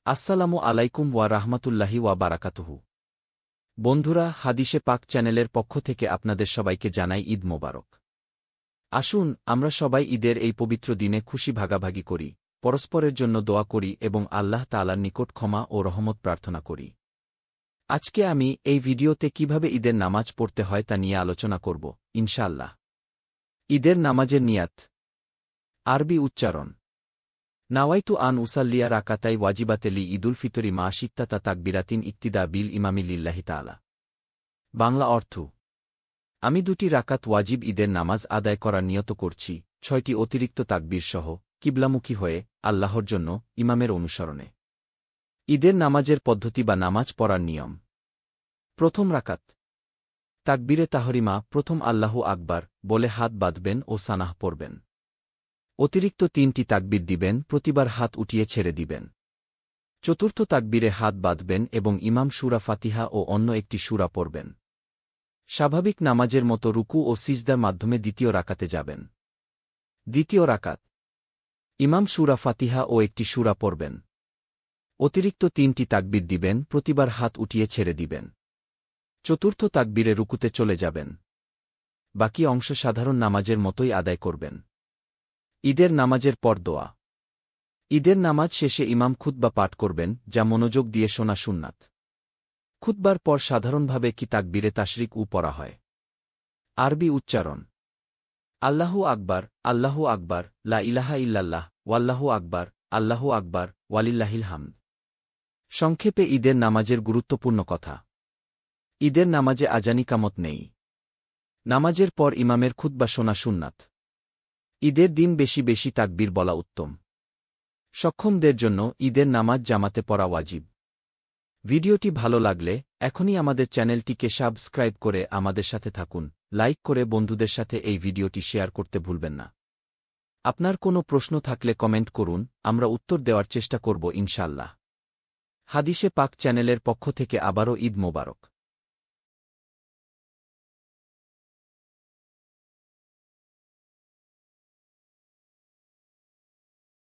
আসসালামু আলাইকুম ওয়া রাহমাতুল্লাহি ওয়া বারাকাতুহু। বন্ধুরা, হাদিসে পাক চ্যানেলের পক্ষ থেকে আপনাদের সবাইকে জানাই ঈদ মোবারক। আসুন আমরা সবাই ঈদের এই পবিত্র দিনে খুশি ভাগাভাগি করি, পরস্পরের জন্য দোয়া করি এবং আল্লাহ তাআলার নিকট ক্ষমা ও রহমত প্রার্থনা করি। আজকে আমি এই ভিডিওতে কিভাবে ঈদের নামাজ পড়তে হয় তা নিয়ে আলোচনা করব, ইনশাআল্লাহ। ঈদের নামাজের নিয়াত। আরবি উচ্চারণ: নাওয়াইতু আন উসাল্লিয়া রাকাতাই ওয়াজিবাতে লি ঈদুল ফিতরি মা শিত্তাতা তাকবিরাতিন ইক্তিদা বিল ইমামি লিল্লাহি তাআলা। বাংলা অর্থ: আমি 2টি রাকাত ওয়াজিব ঈদের নামাজ আদায় করার নিয়ত করছি, 6টি অতিরিক্ত তাকবীর সহ, কিবলামুখী হয়ে, আল্লাহর জন্য, ইমামের অনুসরণে। ঈদের নামাজের পদ্ধতি বা নামাজ পড়ার নিয়ম। প্রথম রাকাত। তাকবীরে তাহরিমা, প্রথম আল্লাহু আকবার বলে হাত বাঁধবেন ও সানাহ পড়বেন। অতিরিক্ত 3টি তাকবীর দিবেন, প্রতিবার হাত উঠিয়ে ছেড়ে দিবেন। চতুর্থ তাকবীরে হাত বাঁধবেন এবং ইমাম সূরা ফাতিহা ও অন্য একটি সূরা পড়বেন। স্বাভাবিক নামাজের মতো রুকু ও সিজদার মাধ্যমে দ্বিতীয় রাকাতে যাবেন। দ্বিতীয় রাকাত। ইমাম সূরা ফাতিহা ও একটি সূরা পড়বেন। অতিরিক্ত 3টি তাকবীর দিবেন, প্রতিবার হাত উঠিয়ে ছেড়ে দিবেন। চতুর্থ তাকবীরে রুকুতে চলে যাবেন। বাকি অংশ সাধারণ নামাজের মতোই আদায় করবেন। ঈদের নামাজের পর দোয়া। ঈদের নামাজ শেষে ইমাম খুতবা পাঠ করবেন, যা মনোযোগ দিয়ে শোনা সুন্নাত। খুতবার পর সাধারণভাবে কি তাকবীরে তাশরিক পড়া হয়। আরবি উচ্চারণ: আল্লাহু আকবার, আল্লাহু আকবার, লা ইলাহা ইল্লাল্লাহ, ওয়াল্লাহু আকবার, আল্লাহু আকবার, ওয়ালিল্লাহিল হামদ। সংক্ষেপে ঈদের নামাজের গুরুত্বপূর্ণ কথা। ঈদের নামাজে আজান ইকামত নেই। নামাজের পর ইমামের খুতবা শোনা সুন্নাত। ঈদের দিন বেশি বেশি তাকবীর বলা উত্তম। সক্ষমদের জন্য ঈদের নামাজ জামাতে পড়া ওয়াজিব। ভিডিওটি ভালো লাগলে এখনই আমাদের চ্যানেলটিকে সাবস্ক্রাইব করে আমাদের সাথে থাকুন, লাইক করে বন্ধুদের সাথে এই ভিডিওটি শেয়ার করতে ভুলবেন না। আপনার কোনো প্রশ্ন থাকলে কমেন্ট করুন, আমরা উত্তর দেওয়ার চেষ্টা করব ইনশাআল্লাহ। হাদিসে পাক চ্যানেলের পক্ষ থেকে আবারও ঈদ মোবারক।